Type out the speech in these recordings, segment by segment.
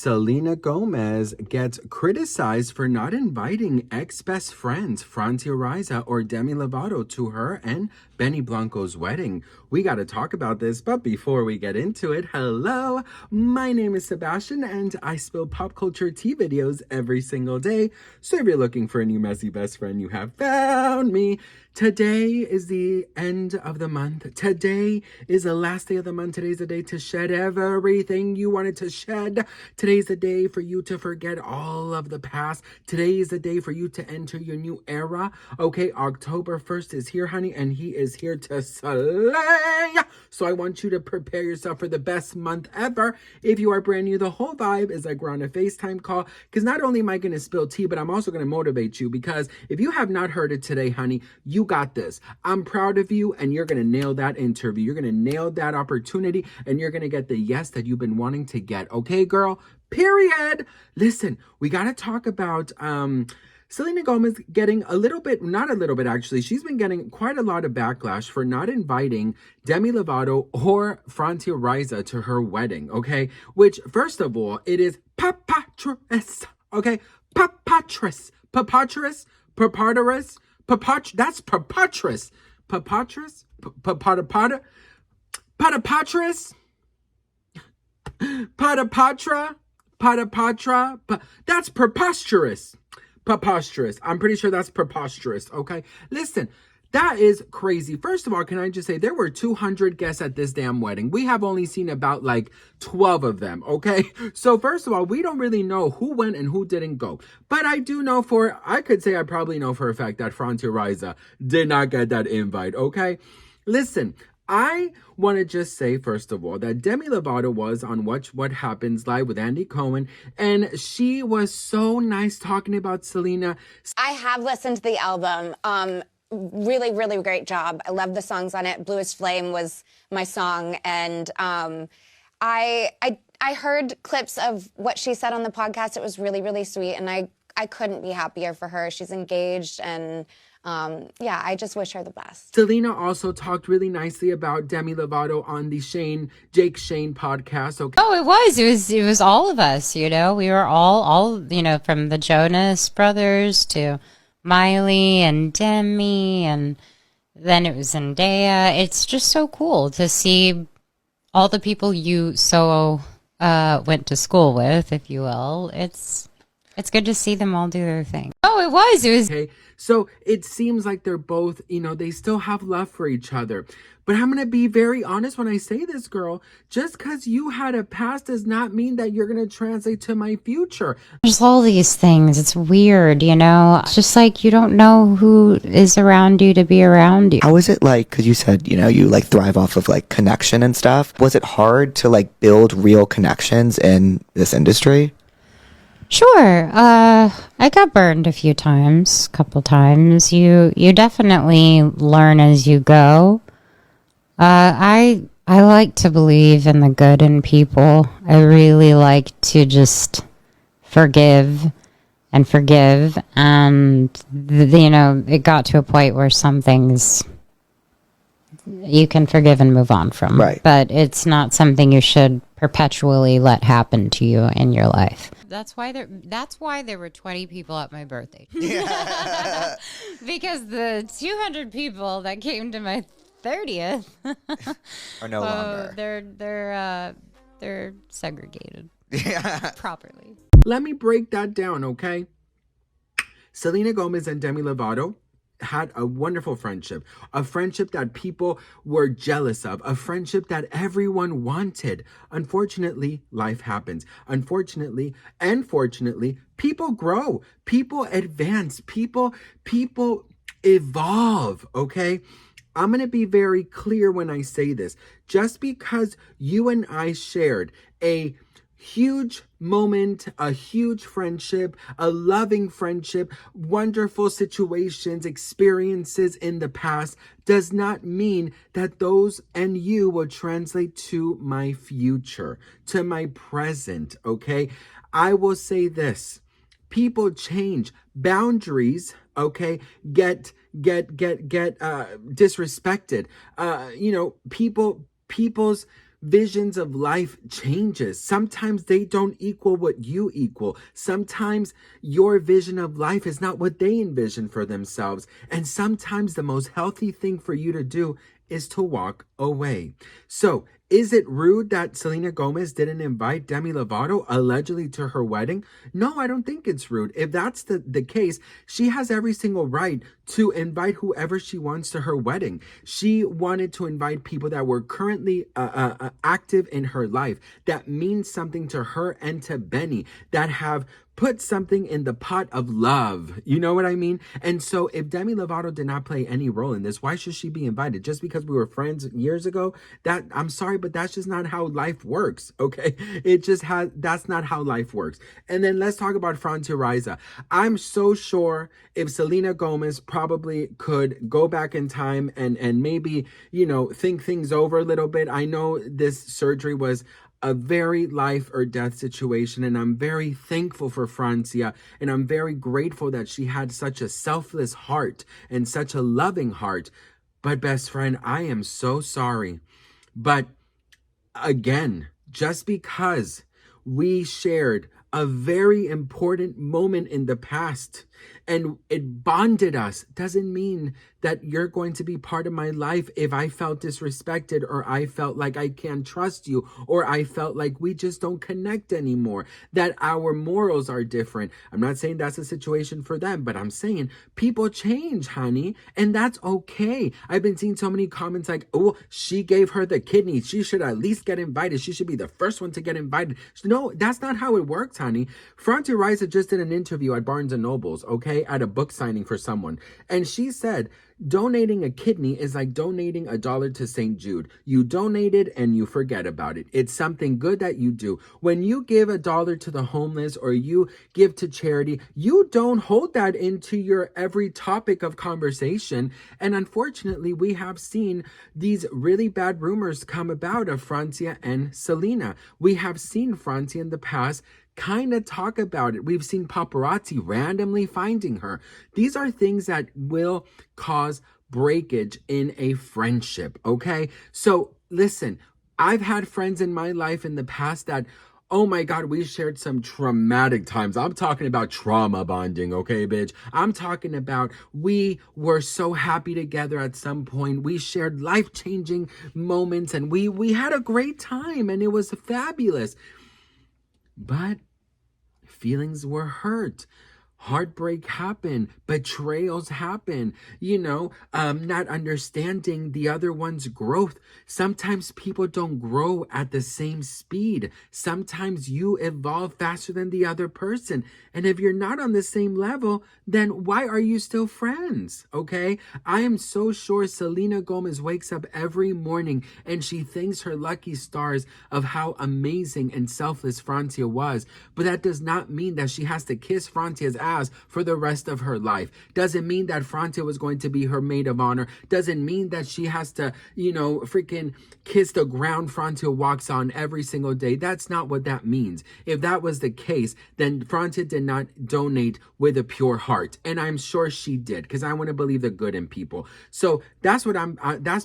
Selena Gomez gets criticized for not inviting ex-best friends Francia Raisa or Demi Lovato to her and Benny Blanco's wedding. We got to talk about this, but before we get into it, hello, my name is Sebastian and I spill pop culture tea videos every single day. So if you're looking for a new messy best friend, you have found me. Today is the end of the month. Today is the last day of the month. Today's the day to shed everything you wanted to shed. Today's the day for you to forget all of the past. Today is the day for you to enter your new era. Okay, October 1st is here, honey, and he is here to slay. So I want you to prepare yourself for the best month ever. If you are brand new, the whole vibe is like we're on a FaceTime call, because not only am I going to spill tea, but I'm also going to motivate you, because if you have not heard it today, honey, you got this. I'm proud of you, and you're going to nail that interview. You're going to nail that opportunity, and you're going to get the yes that you've been wanting to get. Okay, girl? Period. Listen, we got to talk about Selena Gomez getting a little bit, not a little bit actually, she's been getting quite a lot of backlash for not inviting Demi Lovato or Francia Raisa to her wedding, okay? Which, first of all, it is preposterous, okay? Preposterous, preposterous, preposterous, that's preposterous, preposterous, patapatra, patapatra, that's preposterous. Preposterous. I'm pretty sure that's preposterous, okay? Listen, that is crazy. First of all, can I just say there were 200 guests at this damn wedding. We have only seen about like 12 of them, okay? So first of all, we don't really know who went and who didn't go. But I do know I probably know for a fact that Francia Raisa did not get that invite, okay? Listen, I want to just say, first of all, that Demi Lovato was on What Happens Live with Andy Cohen, and she was so nice talking about Selena. I have listened to the album. Really, really great job. I love the songs on it. Bluest Flame was my song, and I heard clips of what she said on the podcast. It was really, really sweet, and I couldn't be happier for her. She's engaged, and yeah, I just wish her the best. Selena also talked really nicely about Demi Lovato on the Jake Shane podcast. Okay. Oh, it was all of us, you know. We were all, you know, from the Jonas Brothers to Miley and Demi, and then it was Zendaya. It's just so cool to see all the people you went to school with, if you will. It's good to see them all do their thing. Oh, it was. Okay. So it seems like they're both, you know, they still have love for each other. But I'm going to be very honest when I say this, girl. Just because you had a past does not mean that you're going to translate to my future. There's all these things. It's weird, you know. It's just like you don't know who is around you to be around you. How is it like, because you said, you know, you like thrive off of like connection and stuff. Was it hard to like build real connections in this industry? Sure. I got burned a couple times. You definitely learn as you go. I like to believe in the good in people. I really like to just forgive. And you know, it got to a point where some things you can forgive and move on from. Right. But it's not something you should perpetually let happen to you in your life. That's why there were 20 people at my birthday. Yeah. Because the 200 people that came to my 30th are no longer. They're segregated. Yeah. Properly. Let me break that down, okay? Selena Gomez and Demi Lovato had a wonderful friendship, a friendship that people were jealous of, a friendship that everyone wanted. Unfortunately, life happens. Unfortunately and fortunately, people grow, people advance, people evolve, okay? I'm going to be very clear when I say this. Just because you and I shared a huge moment, a huge friendship, a loving friendship, wonderful situations, experiences in the past, does not mean that those and you will translate to my future, to my present, okay? I will say this. People change. Boundaries, okay, get disrespected. You know, people's visions of life changes. Sometimes they don't equal what you equal. Sometimes your vision of life is not what they envision for themselves. And sometimes the most healthy thing for you to do is to walk away. So, is it rude that Selena Gomez didn't invite Demi Lovato allegedly to her wedding? No, I don't think it's rude. If that's the case, she has every single right to invite whoever she wants to her wedding. She wanted to invite people that were currently active in her life, that means something to her and to Benny, that have put something in the pot of love. You know what I mean? And so if Demi Lovato did not play any role in this, why should she be invited? Just because we were friends years ago? That, I'm sorry, but that's just not how life works, okay? That's not how life works. And then let's talk about Francia Raisa. I'm so sure if Selena Gomez probably could go back in time and maybe, think things over a little bit. I know this surgery was a very life or death situation, and I'm very thankful for Francia, and I'm very grateful that she had such a selfless heart and such a loving heart. But best friend, I am so sorry. But again, just because we shared a very important moment in the past and it bonded us doesn't mean that you're going to be part of my life if I felt disrespected, or I felt like I can't trust you, or I felt like we just don't connect anymore, that our morals are different. I'm not saying that's a situation for them, but I'm saying people change, honey, and that's okay. I've been seeing so many comments like, oh, she gave her the kidney, she should at least get invited, she should be the first one to get invited. No, that's not how it works, honey. Francia Raisa just did an interview at Barnes & Noble's, okay, at a book signing for someone, and she said donating a kidney is like donating $1 to St. Jude. You donated and you forget about it. It's something good that you do. When you give $1 to the homeless or you give to charity, you don't hold that into your every topic of conversation. And unfortunately, we have seen these really bad rumors come about of Francia and Selena. We have seen Francia in the past kind of talk about it. We've seen paparazzi randomly finding her. These are things that will cause breakage in a friendship, okay? So listen, I've had friends in my life in the past that, oh my God, we shared some traumatic times. I'm talking about trauma bonding, okay, bitch? I'm talking about we were so happy together at some point. We shared life-changing moments and we had a great time and it was fabulous. But feelings were hurt. Heartbreak happened, betrayals happen, not understanding the other one's growth. Sometimes people don't grow at the same speed. Sometimes you evolve faster than the other person. And if you're not on the same level, then why are you still friends? Okay? I am so sure Selena Gomez wakes up every morning and she thanks her lucky stars of how amazing and selfless Francia was. But that does not mean that she has to kiss Francia's ass for the rest of her life. Doesn't mean that Francia was going to be her maid of honor. Doesn't mean that she has to, freaking kiss the ground Francia walks on every single day. That's not what that means. If that was the case, then Francia did not donate with a pure heart. And I'm sure she did, because I want to believe the good in people. So that's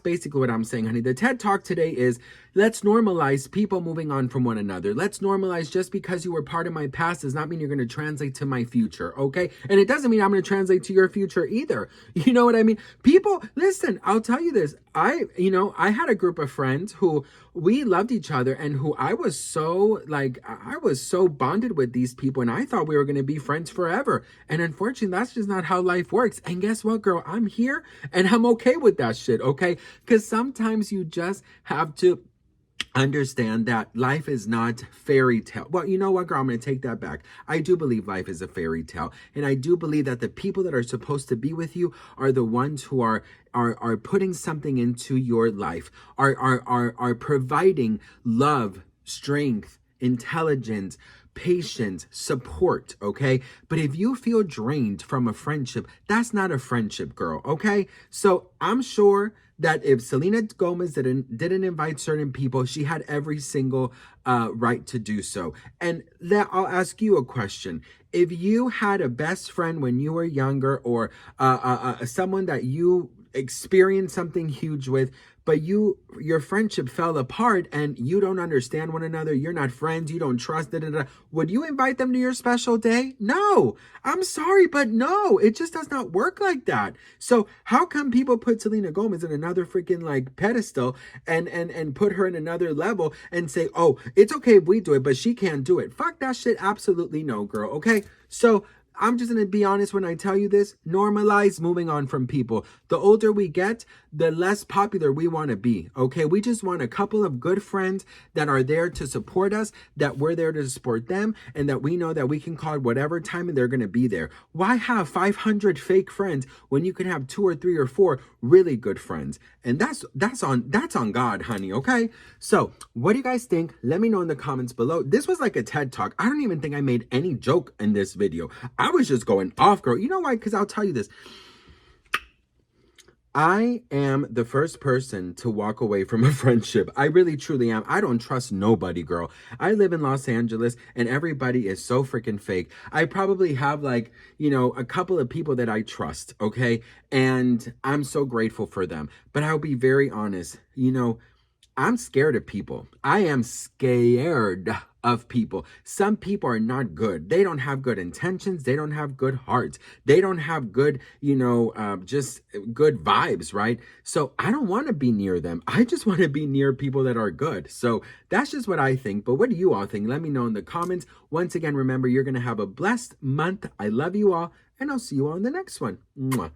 basically what I'm saying, honey. The TED Talk today is, let's normalize people moving on from one another. Let's normalize just because you were part of my past does not mean you're going to translate to my future, okay? And it doesn't mean I'm going to translate to your future either. You know what I mean? People, listen, I'll tell you this. I had a group of friends who we loved each other and who I was so bonded with these people and I thought we were going to be friends forever. And unfortunately, that's just not how life works. And guess what, girl? I'm here and I'm okay with that shit, okay? Because sometimes you just have to understand that life is not fairy tale. Well, you know what, girl? I'm going to take that back. I do believe life is a fairy tale. And I do believe that the people that are supposed to be with you are the ones who are putting something into your life, are providing love, strength, intelligence, patience, support, okay? But if you feel drained from a friendship, that's not a friendship, girl, okay? So I'm sure that if Selena Gomez didn't invite certain people, she had every single right to do so. And I'll ask you a question. If you had a best friend when you were younger, or someone that you experienced something huge with, but your friendship fell apart and you don't understand one another, you're not friends, you don't trust, would you invite them to your special day? No. I'm sorry, but no, it just does not work like that. So how come people put Selena Gomez in another freaking like pedestal and put her in another level and say, oh, it's okay if we do it, but she can't do it? Fuck that shit. Absolutely no, girl. Okay. So I'm just going to be honest when I tell you this. Normalize moving on from people. The older we get, the less popular we want to be. Okay. We just want a couple of good friends that are there to support us, that we're there to support them, and that we know that we can call at whatever time and they're going to be there. Why have 500 fake friends when you can have 2 or 3 or 4 really good friends? And that's on God, honey. Okay. So what do you guys think? Let me know in the comments below. This was like a TED talk. I don't even think I made any joke in this video. I was just going off, girl. You know why? Because I'll tell you this. I am the first person to walk away from a friendship. I really, truly am. I don't trust nobody, girl. I live in Los Angeles and everybody is so freaking fake. I probably have like, a couple of people that I trust, okay? And I'm so grateful for them. But I'll be very honest, I'm scared of people. I am scared of people. Some people are not good. They don't have good intentions. They don't have good hearts. They don't have good, just good vibes, right? So I don't want to be near them. I just want to be near people that are good. So that's just what I think. But what do you all think? Let me know in the comments. Once again, remember, you're going to have a blessed month. I love you all, and I'll see you all in the next one. Mwah.